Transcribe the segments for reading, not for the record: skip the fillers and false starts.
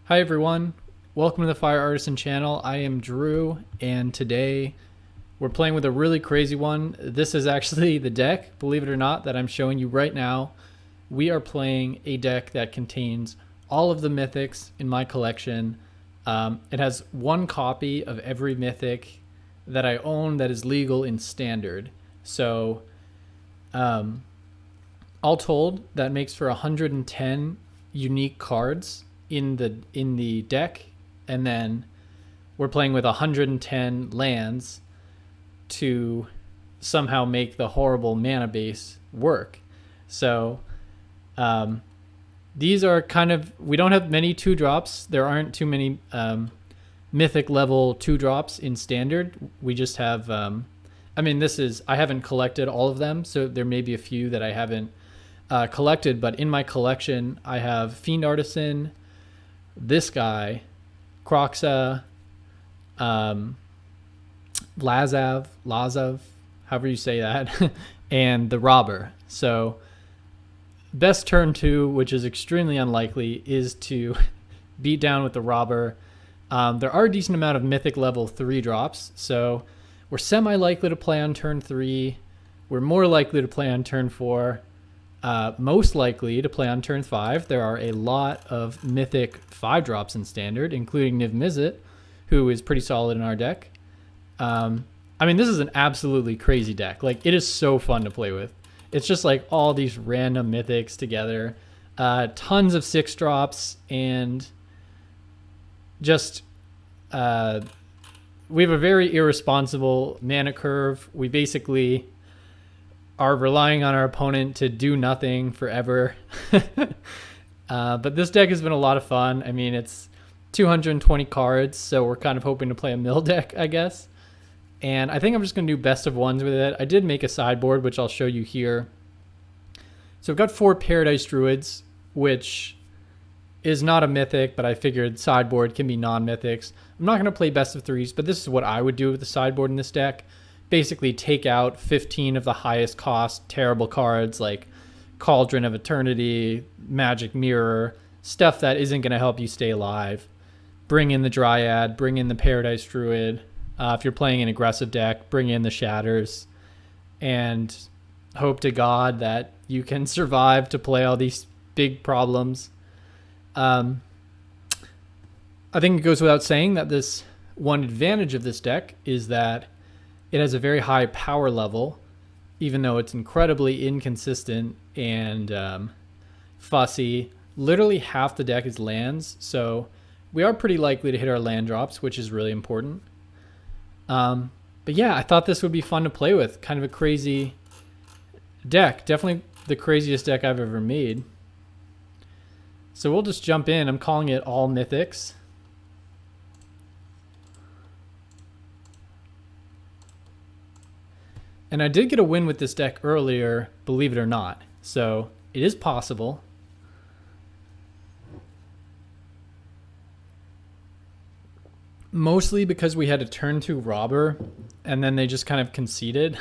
Hi everyone, welcome to the Fire Artisan channel. I am Drew, and today we're playing with a really crazy one. This is actually the deck, believe it or not, that I'm showing you right now. We are playing a deck that contains all of the mythics in my collection. It has one copy of every mythic that I own that is legal in standard. So all told, that makes for 110 unique cards in the deck, and then we're playing with 110 lands to somehow make the horrible mana base work. So these are kind of, we don't have many 2-drops. There aren't too many mythic level 2-drops in standard. We just have I mean, I haven't collected all of them, so there may be a few that I haven't collected, but in my collection I have Fiend Artisan, this guy, Croxa, Lazav, however you say that, and the Robber. So best turn 2, which is extremely unlikely, is to beat down with the Robber. There are a decent amount of mythic level 3-drops, so we're semi-likely to play on turn 3. We're more likely to play on turn 4. Most likely to play on turn 5. There are a lot of mythic 5-drops in standard, including Niv Mizzet, who is pretty solid in our deck. I mean, this is an absolutely crazy deck. Like, it is so fun to play with. It's just like all these random mythics together. Tons of 6-drops, and just we have a very irresponsible mana curve. We basically are relying on our opponent to do nothing forever. But this deck has been a lot of fun. I mean, it's 220 cards, so we're kind of hoping to play a mill deck, I guess. And I think I'm just going to do best of ones with it. I did make a sideboard, which I'll show you here. So I've got 4 Paradise Druids, which is not a mythic, but I figured sideboard can be non-mythics. I'm not going to play best of 3s, but this is what I would do with the sideboard in this deck. Basically take out 15 of the highest cost terrible cards like Cauldron of Eternity, Magic Mirror, stuff that isn't going to help you stay alive. Bring in the Dryad, bring in the Paradise Druid. If you're playing an aggressive deck, bring in the Shatters, and hope to God that you can survive to play all these big problems. I think it goes without saying that this one advantage of this deck is that it has a very high power level, even though it's incredibly inconsistent and fussy. Literally half the deck is lands, so we are pretty likely to hit our land drops, which is really important. But yeah, I thought this would be fun to play with. Kind of a crazy deck. Definitely the craziest deck I've ever made. So we'll just jump in. I'm calling it all mythics. And I did get a win with this deck earlier, believe it or not. So it is possible. Mostly because we had a turn 2 Robber, and then they just kind of conceded.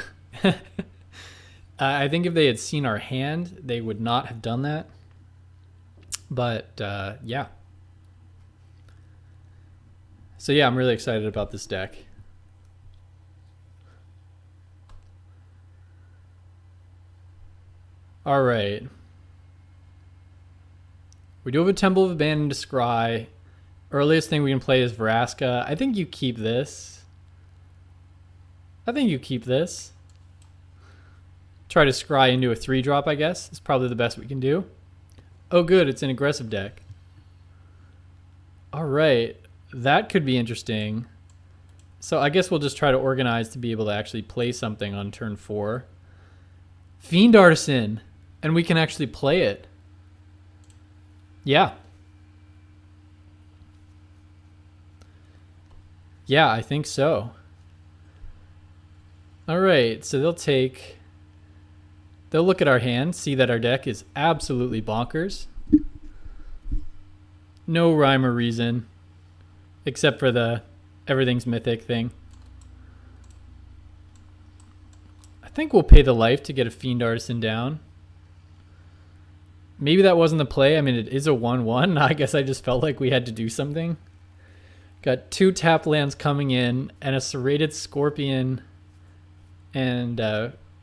I think if they had seen our hand, they would not have done that. But yeah. So yeah, I'm really excited about this deck. All right. We do have a Temple of Abandoned Scry. Earliest thing we can play is Vraska. I think you keep this. Try to scry into a 3-drop, I guess. It's probably the best we can do. Oh, good. It's an aggressive deck. All right. That could be interesting. So I guess we'll just try to organize to be able to actually play something on turn 4. Fiend Artisan. And we can actually play it. Yeah. Yeah, I think so. All right, so they'll look at our hand, see that our deck is absolutely bonkers. No rhyme or reason, except for the everything's mythic thing. I think we'll pay the life to get a Fiend Artisan down. Maybe that wasn't the play. I mean, it is a 1/1. I guess I just felt like we had to do something. Got 2 tap lands coming in and a serrated scorpion and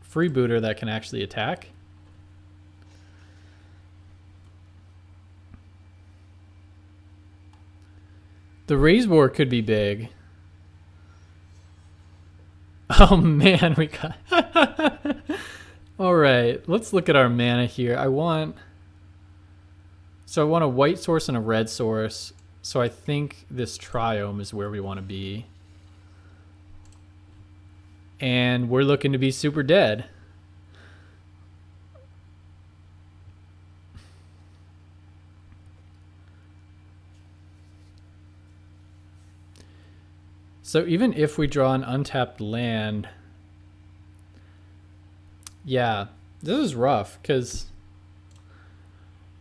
freebooter that can actually attack. The Raise War could be big. Oh man, we got... All right, let's look at our mana here. I want a white source and a red source. So I think this triome is where we want to be. And we're looking to be super dead. So even if we draw an untapped land, yeah, this is rough because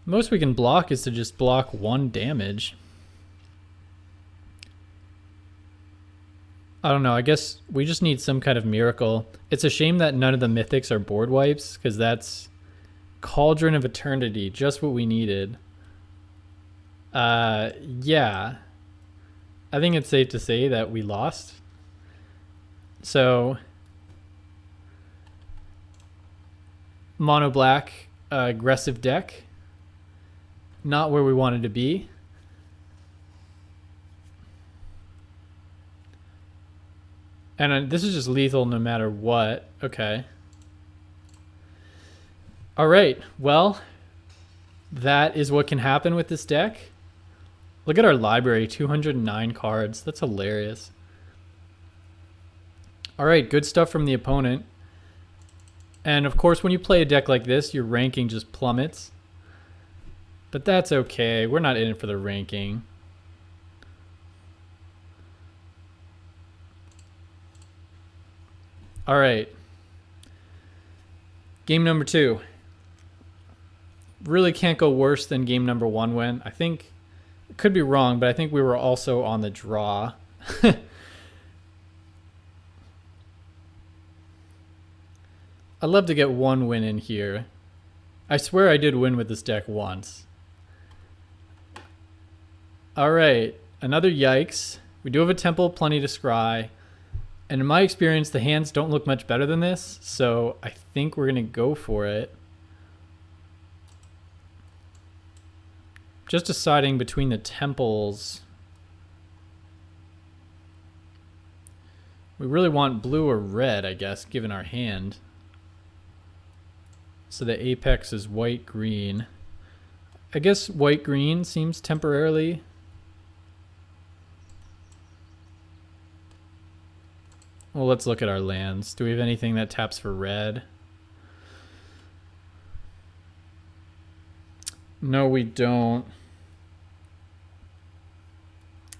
most we can block is to just block 1 damage. I don't know. I guess we just need some kind of miracle. It's a shame that none of the mythics are board wipes because that's Cauldron of Eternity, just what we needed. Yeah. I think it's safe to say that we lost. So, mono black, aggressive deck. Not where we wanted to be. And this is just lethal no matter what. Okay. All right. Well, that is what can happen with this deck. Look at our library, 209 cards. That's hilarious. All right, good stuff from the opponent. And of course, when you play a deck like this, your ranking just plummets. But that's okay. We're not in it for the ranking. All right. Game number 2. Really can't go worse than game number 1 went. I think, could be wrong, but I think we were also on the draw. I'd love to get 1 win in here. I swear I did win with this deck once. All right, another yikes. We do have a temple, plenty to scry. And in my experience, the hands don't look much better than this, so I think we're going to go for it. Just deciding between the temples. We really want blue or red, I guess, given our hand. So the apex is white-green. I guess white-green seems temporarily. Well, let's look at our lands. Do we have anything that taps for red? No, we don't.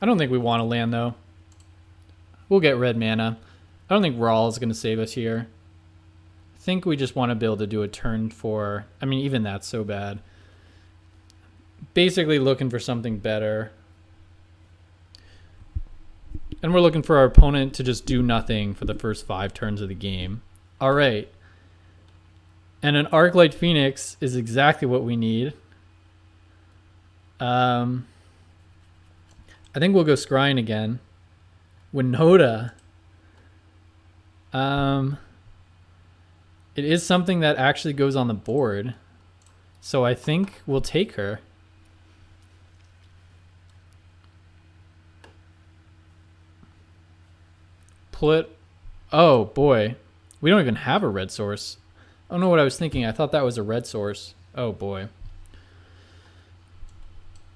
I don't think we want to land, though. We'll get red mana. I don't think Rawl is going to save us here. I think we just want to be able to do a turn for... I mean, even that's so bad. Basically looking for something better. And we're looking for our opponent to just do nothing for the first 5 turns of the game. All right. And an Arclight Phoenix is exactly what we need. I think we'll go scrying again. Winota. It is something that actually goes on the board. So I think we'll take her. Pull it. Oh, boy. We don't even have a red source. I don't know what I was thinking. I thought that was a red source. Oh, boy.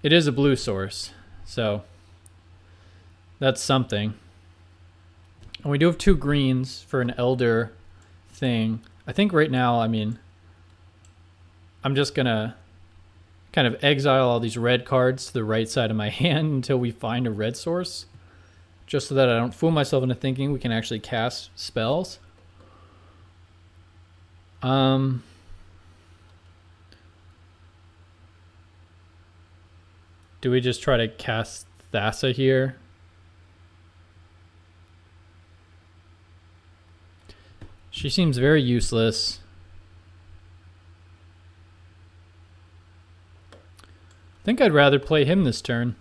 It is a blue source. So that's something. And we do have 2 greens for an elder thing. I think right now, I mean, I'm just going to kind of exile all these red cards to the right side of my hand until we find a red source. Just so that I don't fool myself into thinking we can actually cast spells. Do we just try to cast Thassa here? She seems very useless. think I'd rather play him this turn.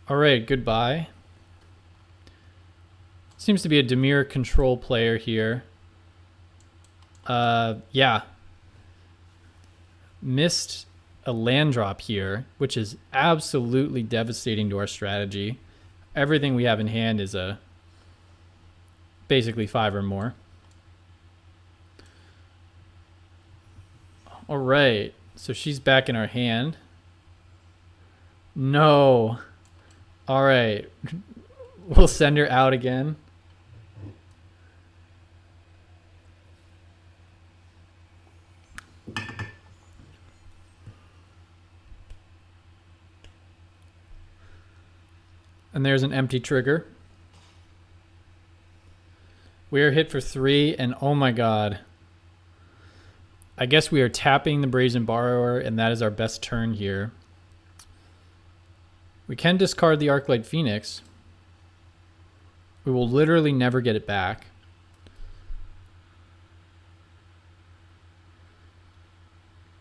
All right, goodbye. Seems to be a Dimir control player here. Yeah. Missed a land drop here, which is absolutely devastating to our strategy. Everything we have in hand is basically 5 or more. All right, so she's back in our hand. No. All right, we'll send her out again. And there's an empty trigger. We are hit for 3, and oh my god. I guess we are tapping the Brazen Borrower, and that is our best turn here. We can discard the Arclight Phoenix. We will literally never get it back.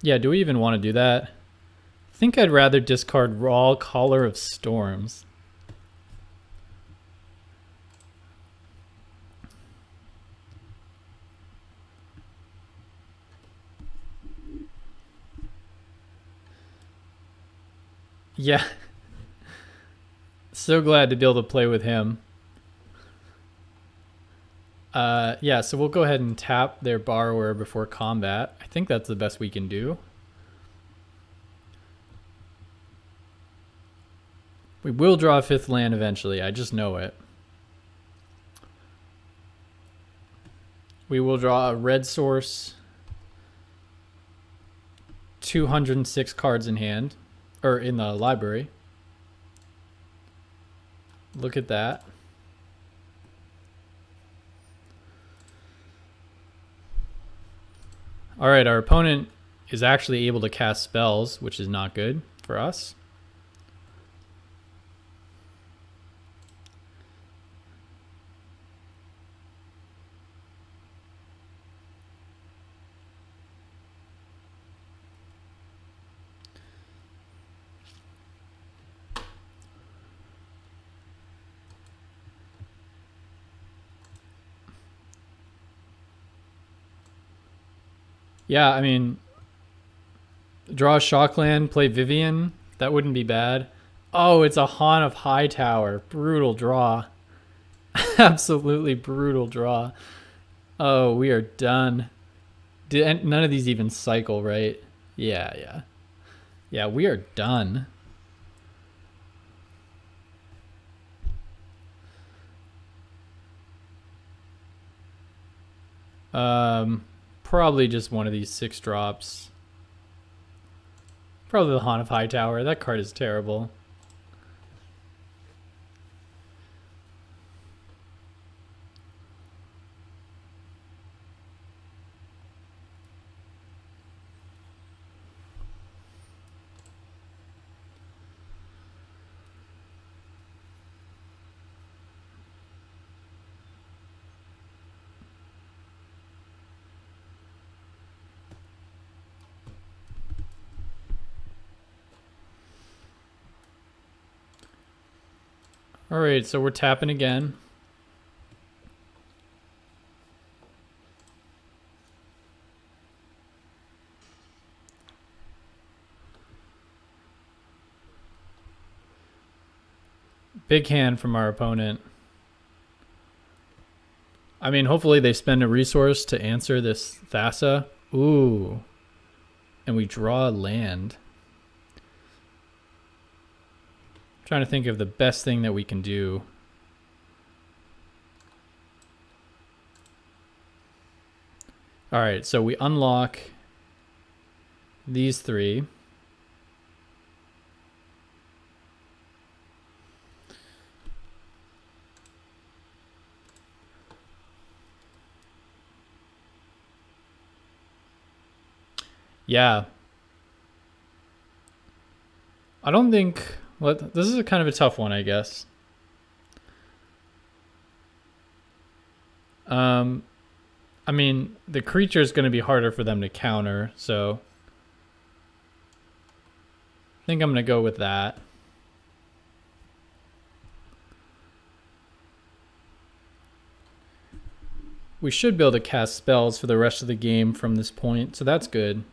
Yeah, do we even want to do that? I think I'd rather discard Raw Caller of Storms. Yeah. So glad to be able to play with him. Yeah, so we'll go ahead and tap their Borrower before combat. I think that's the best we can do. We will draw a 5th land eventually. I just know it. We will draw a red source. 206 cards in hand. Or in the library. Look at that. All right, our opponent is actually able to cast spells, which is not good for us. Yeah, I mean, draw a Shockland, play Vivian. That wouldn't be bad. Oh, it's a Han of Hightower. Brutal draw. Absolutely brutal draw. Oh, we are done. None of these even cycle, right? Yeah. Yeah, we are done. Probably just one of these 6 drops. Probably the Han of Hightower. That card is terrible. All right, so we're tapping again. Big hand from our opponent. I mean, hopefully they spend a resource to answer this Thassa. Ooh. And we draw land. Trying to think of the best thing that we can do. All right, so we unlock these 3. Yeah. I don't think This is a kind of a tough one, I guess. I mean, the creature is going to be harder for them to counter, so I think I'm going to go with that. We should be able to cast spells for the rest of the game from this point, so that's good.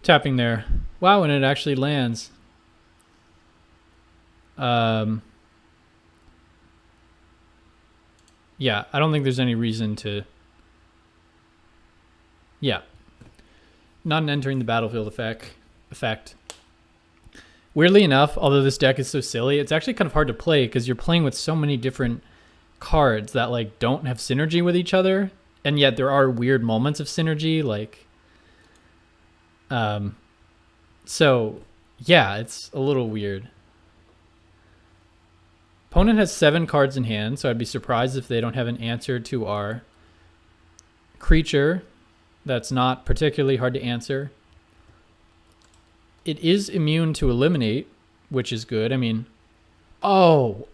Tapping there. Wow, and it actually lands. Yeah, I don't think there's any reason to... Yeah. Not an entering the battlefield effect. Weirdly enough, although this deck is so silly, it's actually kind of hard to play because you're playing with so many different cards that like don't have synergy with each other, and yet there are weird moments of synergy, like so yeah, it's a little weird. Opponent has 7 cards in hand, so I'd be surprised if they don't have an answer to our creature that's not particularly hard to answer. It is immune to eliminate, which is good. I mean, oh,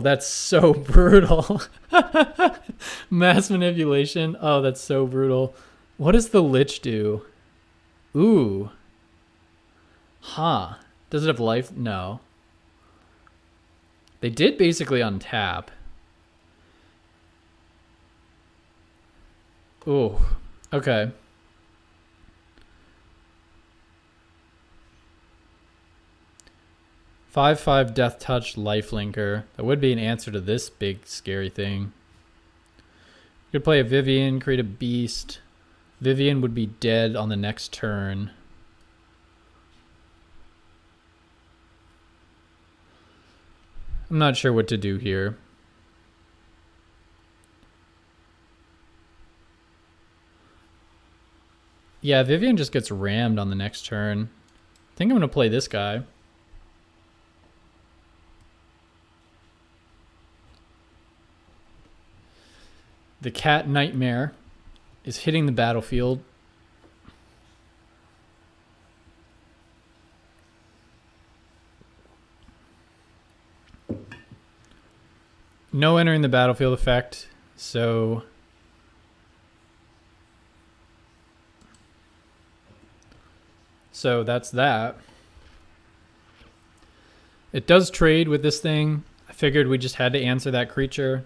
that's so brutal. Mass manipulation. Oh, that's so brutal. What does the Lich do? Ooh. Huh. Does it have life? No. They did basically untap. Ooh. Okay. Five Death Touch Lifelinker. That would be an answer to this big scary thing. You could play a Vivian, create a beast. Vivian would be dead on the next turn. I'm not sure what to do here. Yeah, Vivian just gets rammed on the next turn. I think I'm going to play this guy. The Cat Nightmare is hitting the battlefield. No entering the battlefield effect, so that's that. It does trade with this thing. I figured we just had to answer that creature.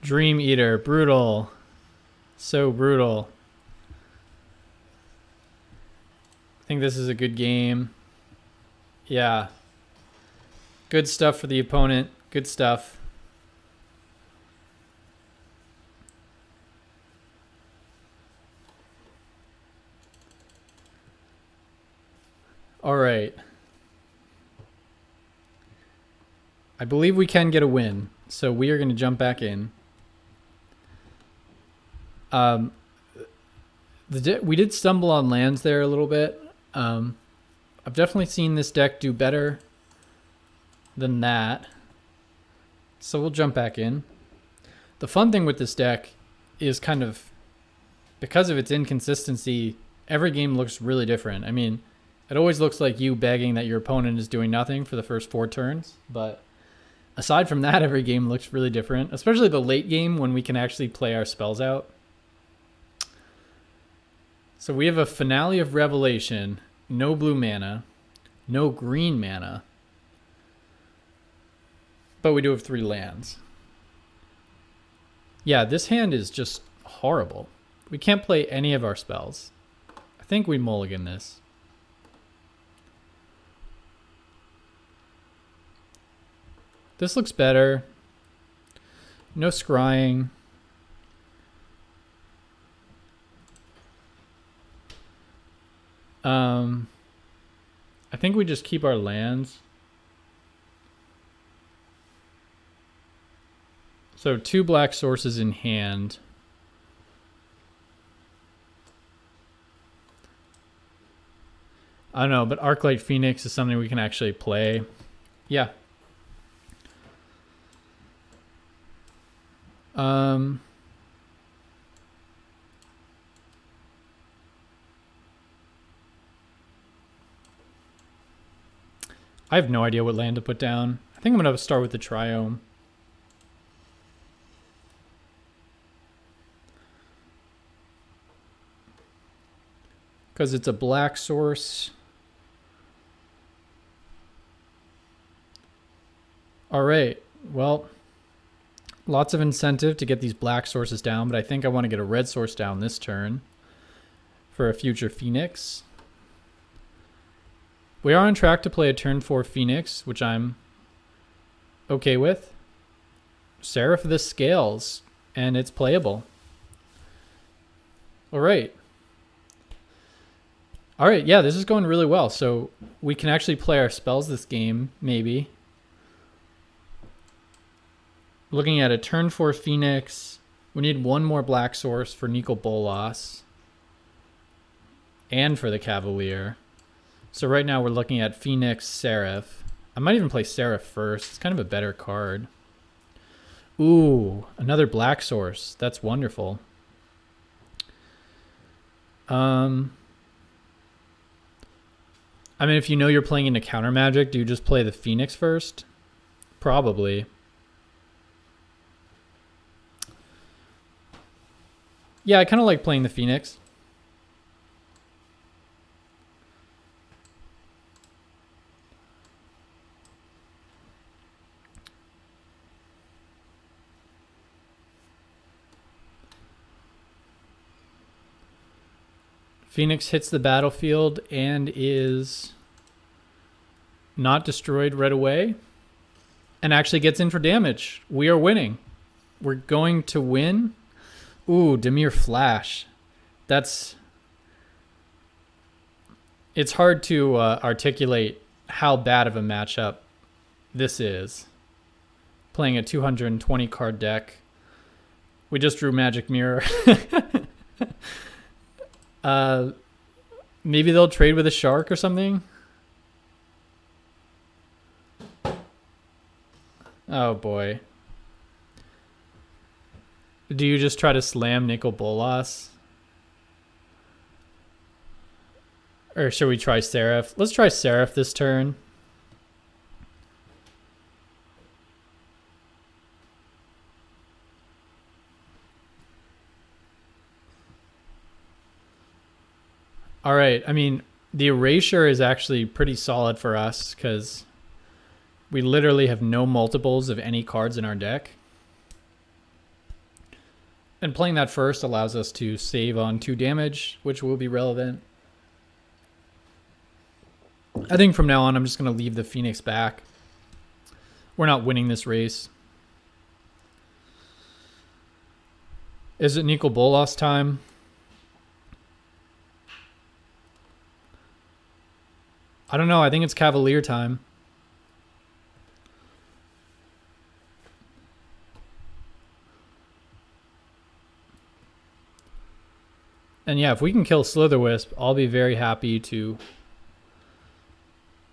Dream Eater, brutal. So brutal. I think this is a good game. Yeah. Good stuff for the opponent. Good stuff. All right. I believe we can get a win, so we are going to jump back in. We did stumble on lands there a little bit. I've definitely seen this deck do better than that. So we'll jump back in. The fun thing with this deck is kind of, because of its inconsistency, every game looks really different. I mean, it always looks like you begging that your opponent is doing nothing for the first 4 turns. But aside from that, every game looks really different, especially the late game when we can actually play our spells out. So we have a Finale of Revelation, no blue mana, no green mana, but we do have 3 lands. Yeah, this hand is just horrible. We can't play any of our spells. I think we mulligan this. This looks better. No scrying. I think we just keep our lands. So 2 black sources in hand. I don't know, but Arclight Phoenix is something we can actually play. Yeah. I have no idea what land to put down. I think I'm going to start with the Triome. Because it's a black source. All right, well, lots of incentive to get these black sources down, but I think I want to get a red source down this turn for a future Phoenix. We are on track to play a turn 4 Phoenix, which I'm okay with. Seraph this scales, and it's playable. All right. All right, yeah, this is going really well. So we can actually play our spells this game, maybe. Looking at a turn 4 Phoenix. We need one more black source for Nicol Bolas. And for the Cavalier. So right now we're looking at Phoenix, Seraph. I might even play Seraph first. It's kind of a better card. Ooh, another black source. That's wonderful. I mean, if you know you're playing into counter magic, do you just play the Phoenix first? Probably. Yeah, I kind of like playing the Phoenix. Phoenix hits the battlefield and is not destroyed right away and actually gets in for damage. We are winning. We're going to win. Ooh, Dimir Flash. It's hard to articulate how bad of a matchup this is. Playing a 220 card deck. We just drew Magic Mirror. Maybe they'll trade with a shark or something. Oh boy. Do you just try to slam Nicol Bolas? Or should we try Seraph? Let's try Seraph this turn. All right. I mean, the Erasure is actually pretty solid for us because we literally have no multiples of any cards in our deck. And playing that first allows us to save on 2 damage, which will be relevant. I think from now on, I'm just going to leave the Phoenix back. We're not winning this race. Is it Nicol Bolas time? I don't know. I think it's Cavalier time. And yeah, if we can kill Slitherwisp, I'll be very happy to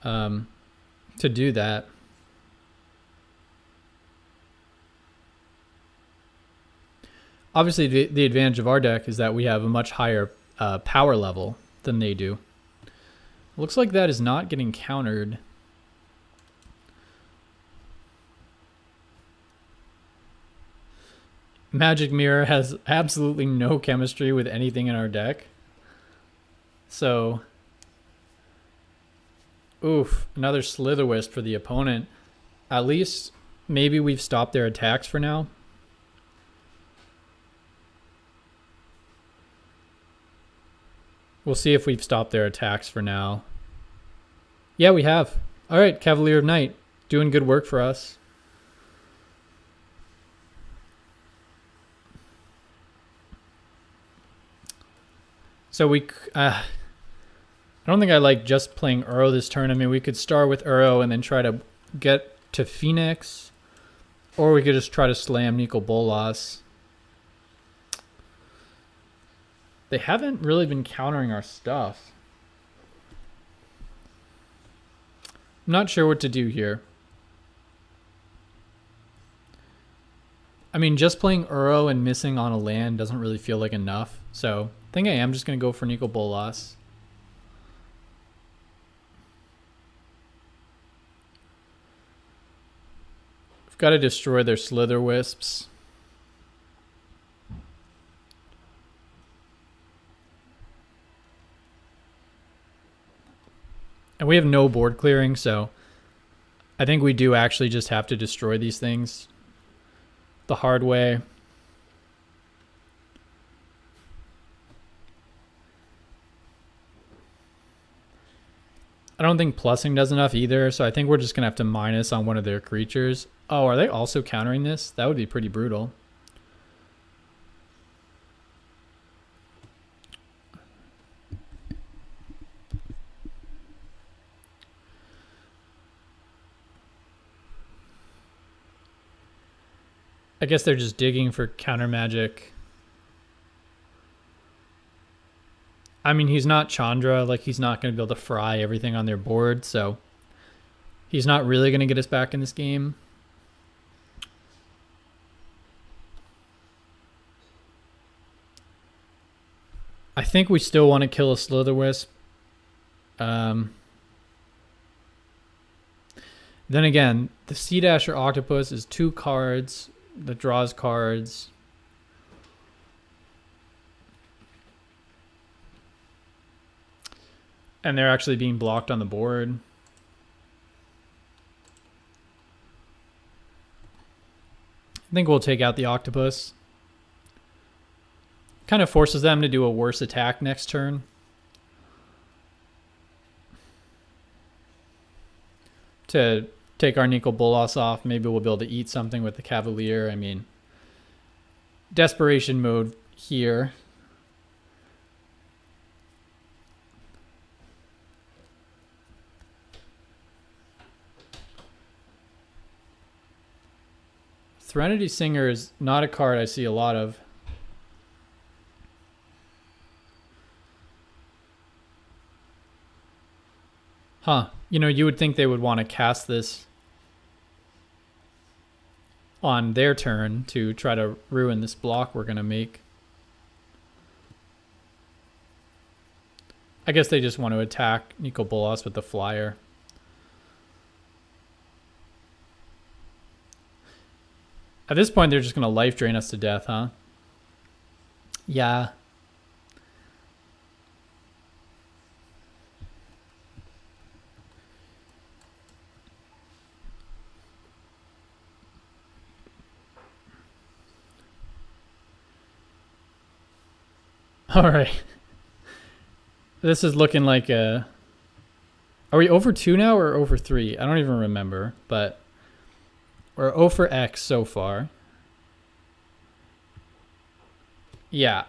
do that. Obviously, the advantage of our deck is that we have a much higher power level than they do. Looks like that is not getting countered. Magic Mirror has absolutely no chemistry with anything in our deck. So, oof, another Slitherwisp for the opponent. At least maybe we've stopped their attacks for now. We'll see if we've stopped their attacks for now. Yeah, we have. All right, Cavalier of Night, doing good work for us. So I don't think I like just playing Uro this turn. I mean, we could start with Uro and then try to get to Phoenix, or we could just try to slam Nicol Bolas. They haven't really been countering our stuff. I'm not sure what to do here. I mean, just playing Uro and missing on a land doesn't really feel like enough. So I think I am just going to go for Nicol Bolas. Got to destroy their slither wisps. And we have no board clearing, so I think we do actually just have to destroy these things the hard way. I don't think plussing does enough either, so I think we're just going to have to minus on one of their creatures. Oh, are they also countering this? That would be pretty brutal. I guess they're just digging for counter magic. I mean, he's not Chandra, like he's not going to be able to fry everything on their board, so he's not really going to get us back in this game. I think we still want to kill a Slitherwisp. Then again, the Sea Dasher Octopus is 2 cards that draws cards. And they're actually being blocked on the board. I think we'll take out the Octopus. Kind of forces them to do a worse attack next turn. To take our Nicol Bolas off, maybe we'll be able to eat something with the Cavalier. I mean, desperation mode here. Threnody Singer is not a card I see a lot of. Huh. You know, you would think they would want to cast this on their turn to try to ruin this block we're going to make. I guess they just want to attack Nicol Bolas with the flyer. At this point, they're just going to life drain us to death, huh? Yeah. All right. This is looking like a... Are we over 2 now or over 3? I don't even remember, but... We're 0 for X so far. Yeah.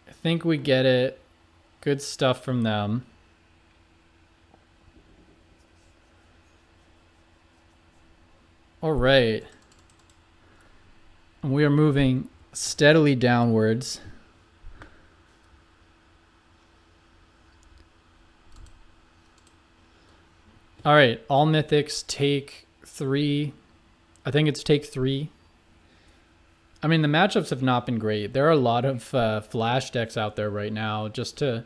I think we get it. Good stuff from them. All right. And we are moving steadily downwards. All right. All mythics take 3. I think it's take 3. I mean, the matchups have not been great. There are a lot of flash decks out there right now just to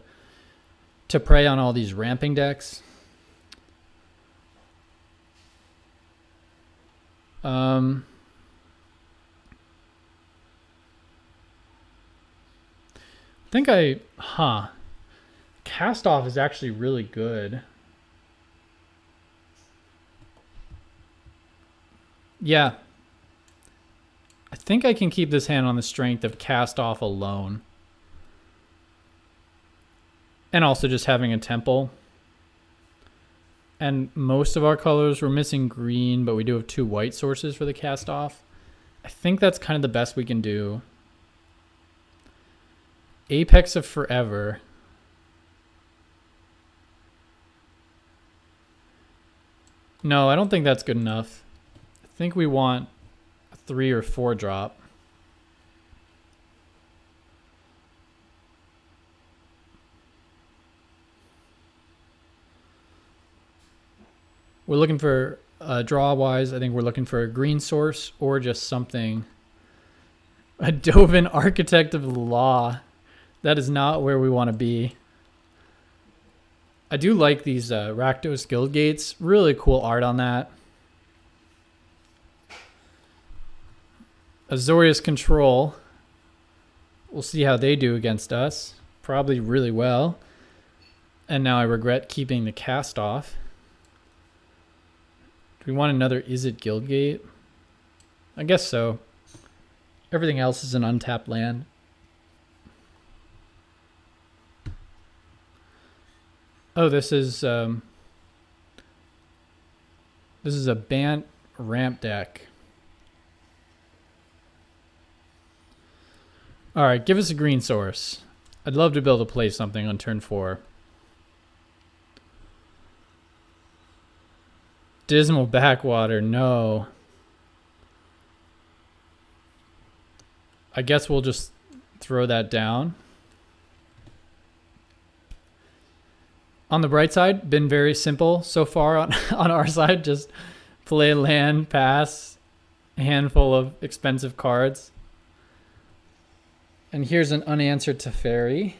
prey on all these ramping decks. I think Cast Off is actually really good. Yeah. I think I can keep this hand on the strength of Cast Off alone. And also just having a temple. And most of our colors, we're missing green, but we do have 2 white sources for the Cast Off. I think that's kind of the best we can do. Apex of Forever. No, I don't think that's good enough. I think we want a 3 or 4 drop. We're looking for draw-wise. I think we're looking for a green source or just something. A Dovin Architect of the Law. That is not where we want to be. I do like these Rakdos Guild Gates. Really cool art on that. Azorius Control. We'll see how they do against us. Probably really well. And now I regret keeping the cast off. Do we want another Is It Guildgate? I guess so. Everything else is an untapped land. Oh, this is a Bant ramp deck. All right, give us a green source. I'd love to be able to play something on turn 4. Dismal Backwater, no. I guess we'll just throw that down. On the bright side, been very simple so far on our side. Just play land, pass, a handful of expensive cards. And here's an unanswered Teferi.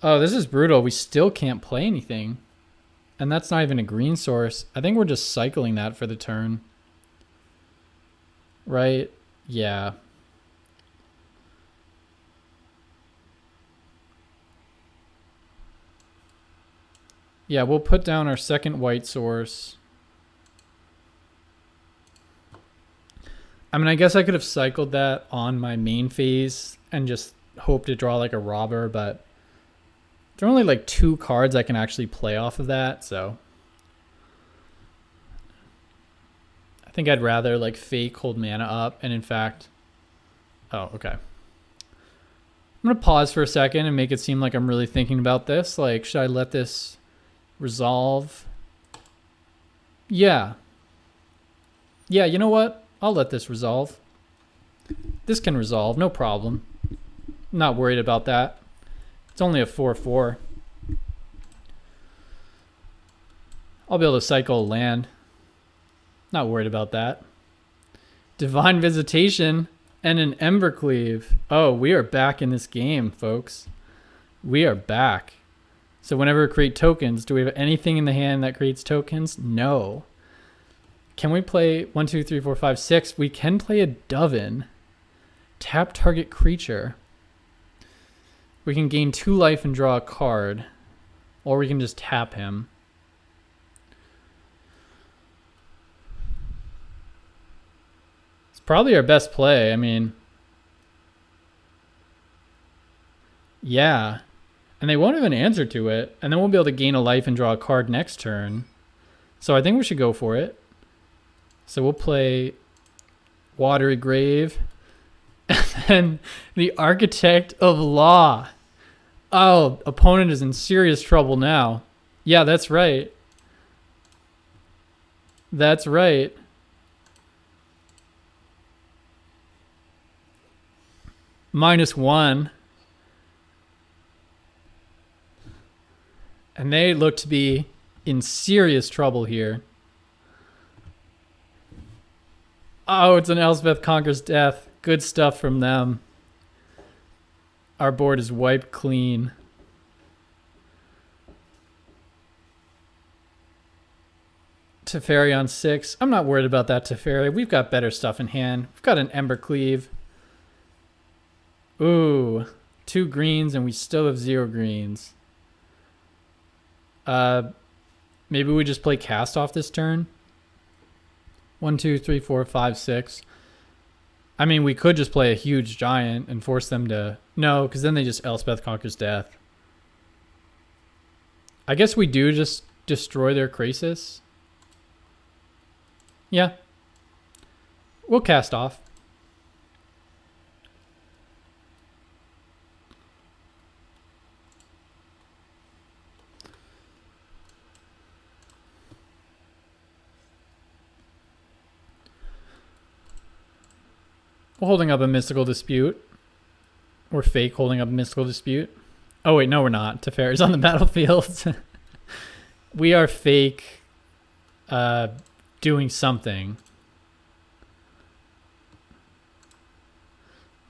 Oh, this is brutal. We still can't play anything. And that's not even a green source. I think we're just cycling that for the turn. Right? Yeah. Yeah, we'll put down our second white source. I mean, I guess I could have cycled that on my main phase and just hope to draw like a robber, but there are only like 2 cards I can actually play off of that, so I think I'd rather like fake hold mana up, and in fact, oh, okay. I'm gonna pause for a second and make it seem like I'm really thinking about this. Like, should I let this resolve? Yeah. Yeah, you know what? I'll let this resolve. This can resolve, no problem. I'm not worried about that. It's only a 4/4. I'll be able to cycle a land. Not worried about that. Divine Visitation and an Embercleave. Oh, we are back in this game, folks. We are back. So whenever we create tokens, do we have anything in the hand that creates tokens? No. Can we play 1, 2, 3, 4, 5, 6? We can play a Dovin. Tap target creature. We can gain 2 life and draw a card. Or we can just tap him. It's probably our best play. I mean, yeah. And they won't have an answer to it. And then we'll be able to gain a life and draw a card next turn. So I think we should go for it. So we'll play Watery Grave. And then the Architect of Law. Oh, opponent is in serious trouble now. Yeah, that's right. That's right. -1. And they look to be in serious trouble here. Oh, it's an Elspeth Conquers Death. Good stuff from them. Our board is wiped clean. Teferi on 6. I'm not worried about that Teferi. We've got better stuff in hand. We've got an Embercleave. Ooh, 2 greens and we still have 0 greens. Maybe we just play cast off this turn. 1, 2, 3, 4, 5, 6. I mean, we could just play a huge giant and force them to... No, because then they just Elspeth Conquers Death. I guess we do just destroy their Krasis. Yeah. We'll cast off. We're holding up a Mystical Dispute. We're fake holding up a Mystical Dispute. Oh, wait, no, we're not. Teferi's on the battlefield. We are fake doing something.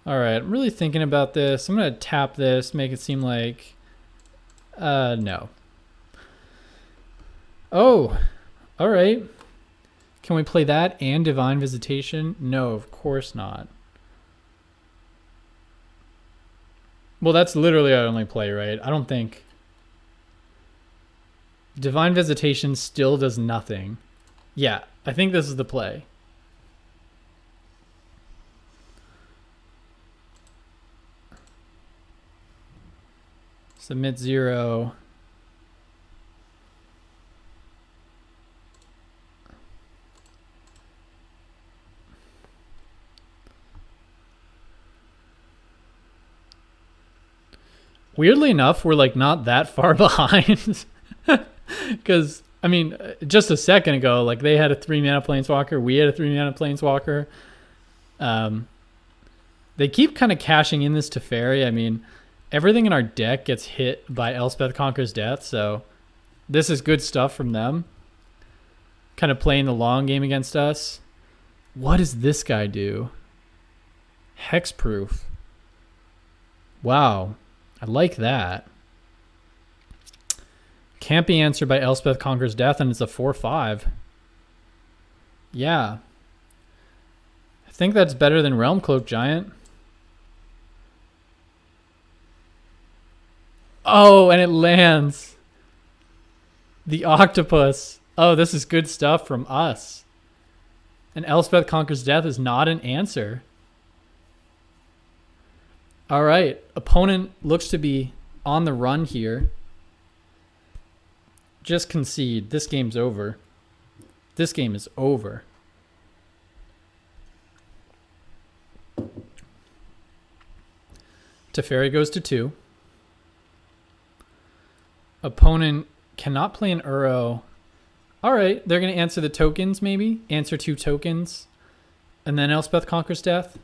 All right, I'm really thinking about this. I'm going to tap this, make it seem like... no. Oh, all right. Can we play that and Divine Visitation? No, of course not. Well, that's literally our only play, right? I don't think... Divine Visitation still does nothing. Yeah, I think this is the play. Submit 0. Weirdly enough, we're like not that far behind. Because, I mean, just a second ago, like they had a 3-mana Planeswalker. We had a 3-mana Planeswalker. They keep kind of cashing in this Teferi. I mean... Everything in our deck gets hit by Elspeth Conquers Death, so this is good stuff from them. Kind of playing the long game against us. What does this guy do? Hexproof. Wow. I like that. Can't be answered by Elspeth Conquers Death, and it's a 4/5. Yeah. I think that's better than Realm Cloak Giant. Oh, and it lands. The octopus. Oh, this is good stuff from us. And Elspeth Conquers Death is not an answer. All right. Opponent looks to be on the run here. Just concede. This game's over. This game is over. Teferi goes to 2. Opponent cannot play an Uro. All right, they're going to answer the tokens maybe. Answer 2 tokens. And then Elspeth Conquers Death.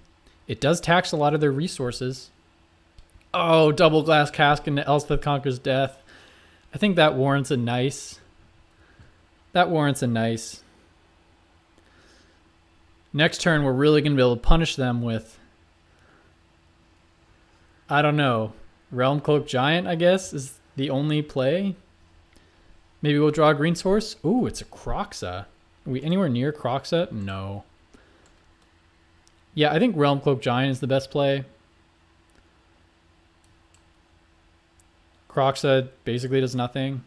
It does tax a lot of their resources. Oh, double glass cask into Elspeth Conquers Death. I think that warrants a nice. That warrants a nice. Next turn, we're really going to be able to punish them with... I don't know. Realm Cloak Giant, I guess, is... the only play. Maybe we'll draw a green source. Ooh, it's a Kroxa. Are we anywhere near Kroxa? No. Yeah, I think Realm Cloak Giant is the best play. Kroxa basically does nothing.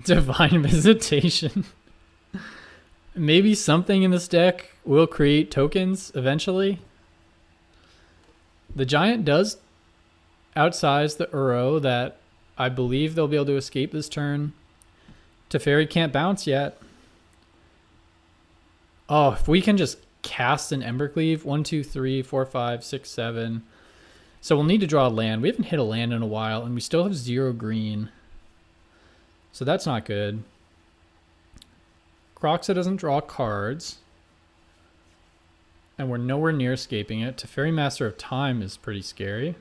Divine Visitation. Maybe something in this deck will create tokens eventually. The Giant does outsize the Uro that I believe they'll be able to escape this turn. Teferi can't bounce yet. Oh, if we can just cast an Embercleave. 1, 2, 3, 4, 5, 6, 7. So we'll need to draw a land. We haven't hit a land in a while, and we still have 0 green. So that's not good. Kroxa doesn't draw cards. And we're nowhere near escaping it. Teferi Master of Time is pretty scary.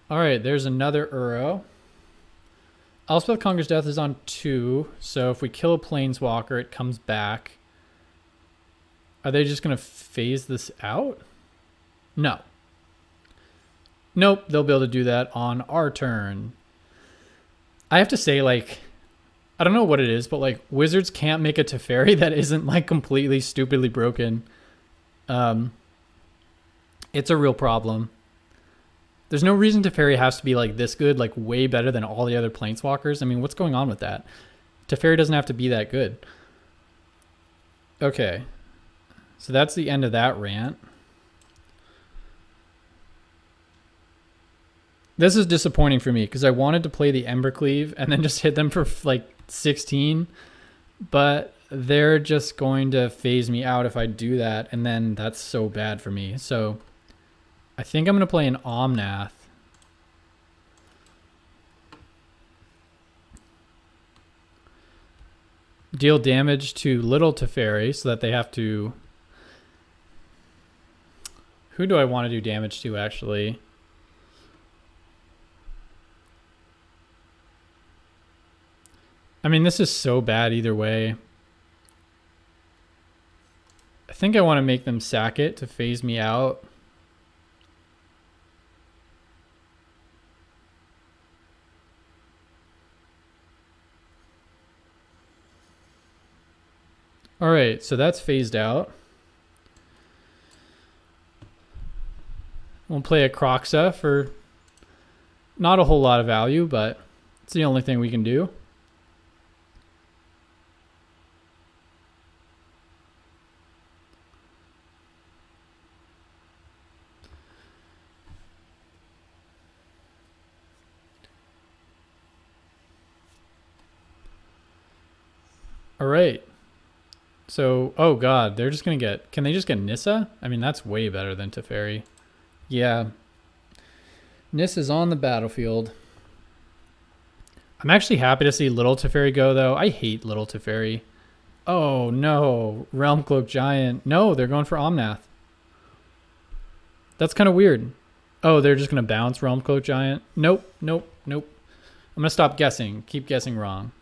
Alright, there's another Uro. Elspeth Conquers Death is on 2, so if we kill a Planeswalker, it comes back. Are they just going to phase this out? No. Nope, they'll be able to do that on our turn. I have to say, like, I don't know what it is, but, like, Wizards can't make a Teferi that isn't, like, completely stupidly broken. It's a real problem. There's no reason Teferi has to be, like, this good, like, way better than all the other Planeswalkers. I mean, what's going on with that? Teferi doesn't have to be that good. Okay. So that's the end of that rant. This is disappointing for me because I wanted to play the Embercleave and then just hit them for like 16, but they're just going to phase me out if I do that, and then that's so bad for me. So I think I'm going to play an Omnath. Deal damage to little Teferi so that they have to... Who do I want to do damage to, actually? I mean, this is so bad either way. think I want to make them sack it to phase me out. All right, so that's phased out. We'll play a Croxa for not a whole lot of value, but it's the only thing we can do. All right. So, oh god, they're just going to get... Can they just get Nissa? I mean, that's way better than Teferi. Yeah. Nissa's on the battlefield. I'm actually happy to see Little Teferi go, though. I hate Little Teferi. Oh, no. Realm Cloak Giant. No, they're going for Omnath. That's kind of weird. Oh, they're just going to bounce Realm Cloak Giant? Nope, nope, nope. I'm going to stop guessing. Keep guessing wrong.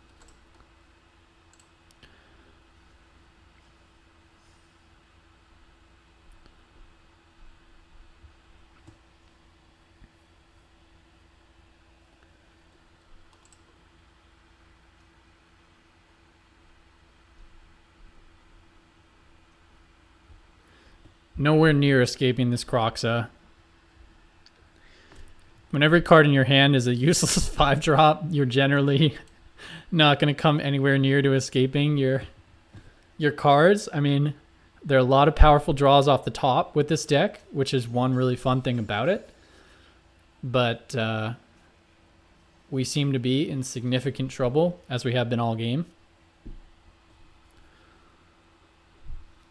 Nowhere near escaping this Croxa. When every card in your hand is a useless 5-drop, you're generally not going to come anywhere near to escaping your cards. I mean, there are a lot of powerful draws off the top with this deck, which is one really fun thing about it. But we seem to be in significant trouble, as we have been all game.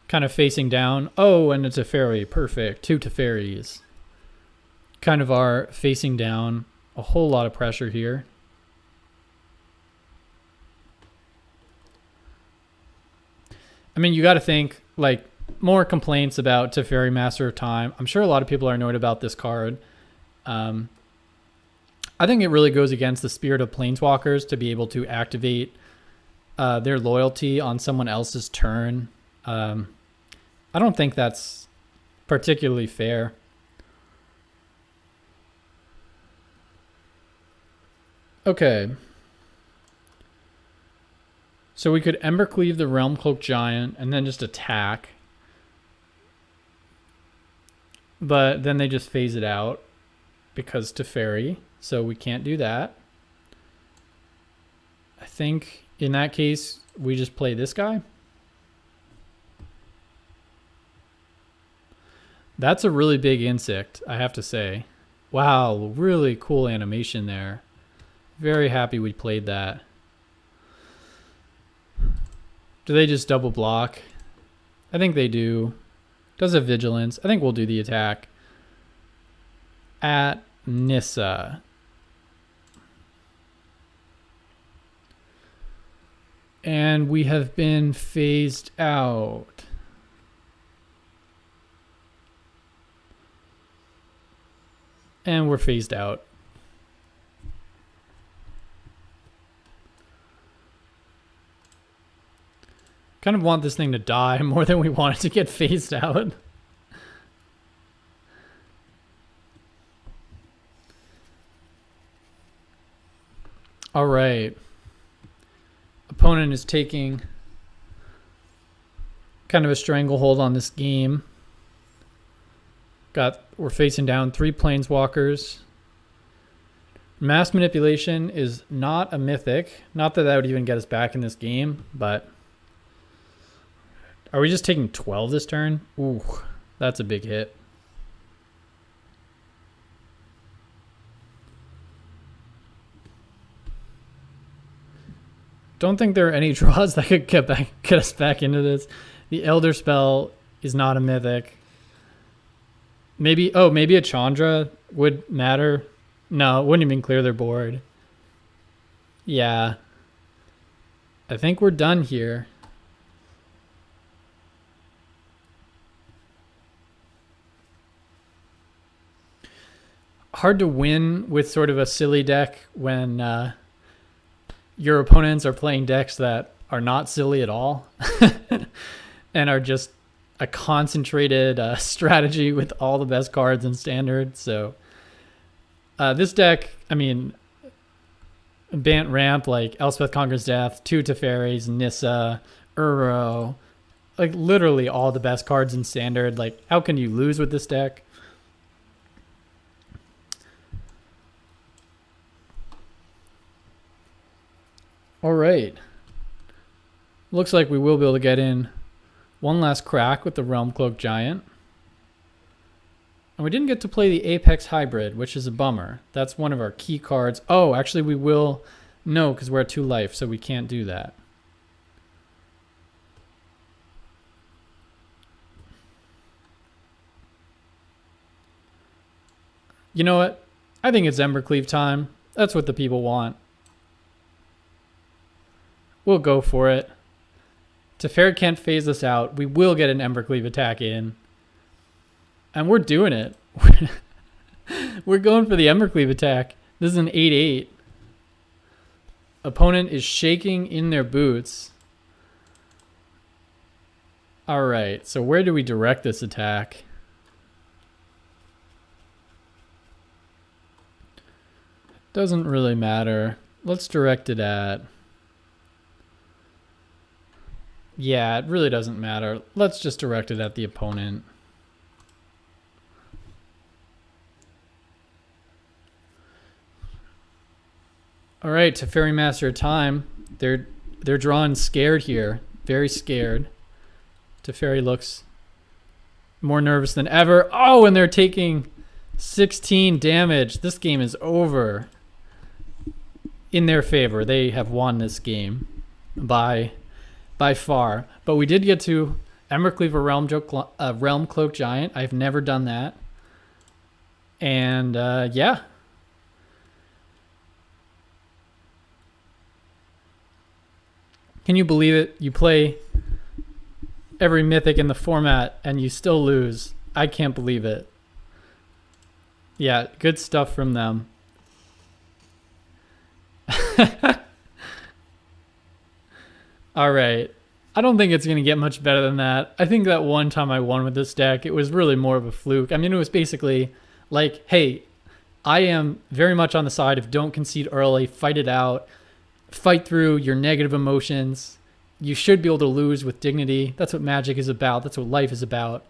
Kind of facing down. Oh, and it's a Teferi. Perfect. 2 Teferis. Kind of are facing down. A whole lot of pressure here. I mean, you got to think, like, more complaints about Teferi Master of Time. I'm sure a lot of people are annoyed about this card. I think it really goes against the spirit of Planeswalkers to be able to activate their loyalty on someone else's turn. I don't think that's particularly fair. Okay. So we could Embercleave the Realm Cloak Giant and then just attack. But then they just phase it out because Teferi, so we can't do that. I think in that case, we just play this guy. That's a really big insect, I have to say. Wow, really cool animation there. Very happy we played that. Do they just double block? I think they do. Does a vigilance. I think we'll do the attack. At Nissa. And we have been phased out. And we're phased out. Kind of want this thing to die more than we want it to get phased out. All right. Opponent is taking kind of a stranglehold on this game. We're facing down 3 Planeswalkers. Mass Manipulation is not a mythic. Not that that would even get us back in this game, but... Are we just taking 12 this turn? Ooh, that's a big hit. Don't think there are any draws that could get us back into this. The Elder Spell is not a mythic. Maybe a Chandra would matter. No, it wouldn't even clear their board. Yeah. I think we're done here. Hard to win with sort of a silly deck when your opponents are playing decks that are not silly at all and are just a concentrated strategy with all the best cards in standard. So this deck, I mean, Bant ramp like Elspeth Conquers Death, 2 Teferis, Nissa, Uro, like literally all the best cards in standard. Like, how can you lose with this deck? All right. Looks like we will be able to get in one last crack with the Realm Cloak Giant. And we didn't get to play the Apex Hybrid, which is a bummer. That's one of our key cards. Oh, actually we will. No, because we're at 2 life, so we can't do that. You know what? I think it's Embercleave time. That's what the people want. We'll go for it. Teferi can't phase us out. We will get an Embercleave attack in. And we're doing it. We're going for the Embercleave attack. This is an 8/8. Opponent is shaking in their boots. All right, so where do we direct this attack? Doesn't really matter. Let's direct it at... Yeah, it really doesn't matter. Let's just direct it at the opponent. All right, Teferi Master of Time. They're drawing scared here. Very scared. Teferi looks more nervous than ever. Oh, and they're taking 16 damage. This game is over. In their favor. They have won this game by far. But we did get to Embercleave or Realm Cloak Giant. I've never done that. And yeah. Can you believe it? You play every mythic in the format and you still lose. I can't believe it. Yeah, good stuff from them. All right. I don't think it's going to get much better than that. I think that one time I won with this deck, it was really more of a fluke. I mean, it was basically like, hey, I am very much on the side of don't concede early, fight it out, fight through your negative emotions. You should be able to lose with dignity. That's what Magic is about. That's what life is about.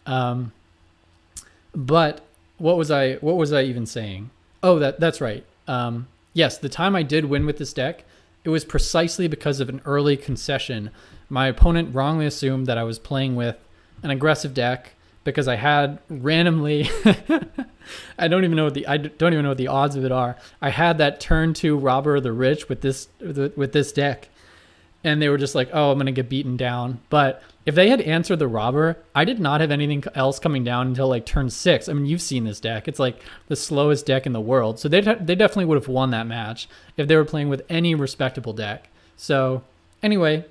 But what was I even saying? Oh, that's right. Yes, the time I did win with this deck, it was precisely because of an early concession. My opponent wrongly assumed that I was playing with an aggressive deck because I had randomly I don't even know what the odds of it are. I had that turn 2 Robber of the Rich with this deck. And they were just like, "Oh, I'm going to get beaten down." But if they had answered the Robber, I did not have anything else coming down until like turn 6. I mean, you've seen this deck. It's like the slowest deck in the world. So they definitely would have won that match if they were playing with any respectable deck. So anyway,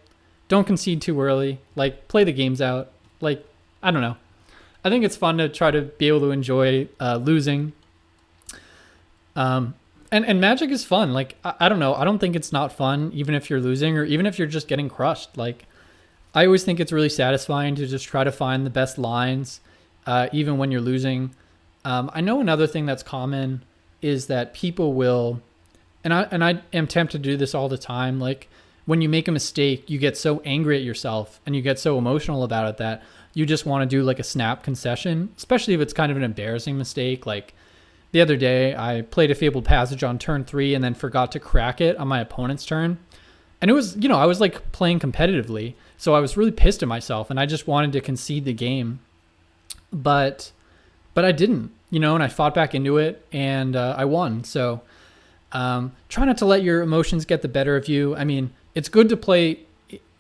don't concede too early. Like, play the games out. Like, I don't know. I think it's fun to try to be able to enjoy losing. And Magic is fun. Like, I don't know. I don't think it's not fun, even if you're losing or even if you're just getting crushed. Like, I always think it's really satisfying to just try to find the best lines, even when you're losing. I know another thing that's common is that people will, and I am tempted to do this all the time. Like, when you make a mistake, you get so angry at yourself and you get so emotional about it that you just want to do like a snap concession, especially if it's kind of an embarrassing mistake. Like, the other day, I played a Fabled Passage on turn 3 and then forgot to crack it on my opponent's turn. And it was, I was like playing competitively. So I was really pissed at myself and I just wanted to concede the game. But I didn't, and I fought back into it and I won. So try not to let your emotions get the better of you. I mean, it's good to play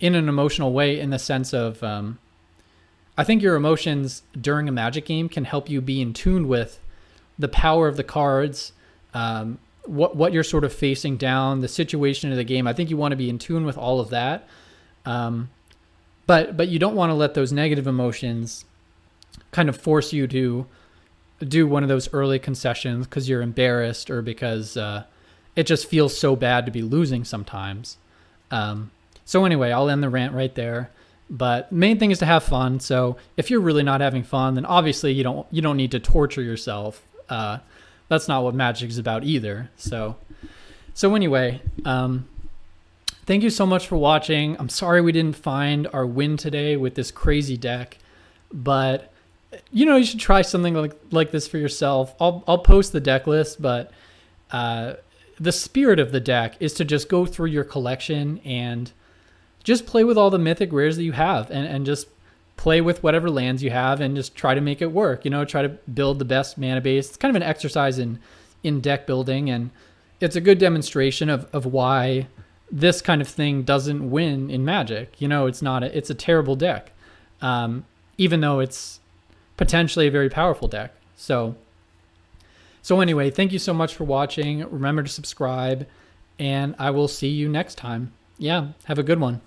in an emotional way in the sense of, I think your emotions during a Magic game can help you be in tune with the power of the cards, what you're sort of facing down, the situation of the game. I think you want to be in tune with all of that. But you don't want to let those negative emotions kind of force you to do one of those early concessions because you're embarrassed or because it just feels so bad to be losing sometimes. So anyway, I'll end the rant right there. But main thing is to have fun. So if you're really not having fun, then obviously you don't need to torture yourself. That's not what Magic is about either. So anyway, thank you so much for watching. I'm sorry we didn't find our win today with this crazy deck, but you should try something like this for yourself. I'll post the deck list, but the spirit of the deck is to just go through your collection and just play with all the mythic rares that you have, and just play with whatever lands you have and just try to make it work. Try to build the best mana base. It's kind of an exercise in deck building, and it's a good demonstration of why this kind of thing doesn't win in Magic. It's a terrible deck, even though it's potentially a very powerful deck. So anyway, thank you so much for watching. Remember to subscribe, and I will see you next time. Yeah, have a good one.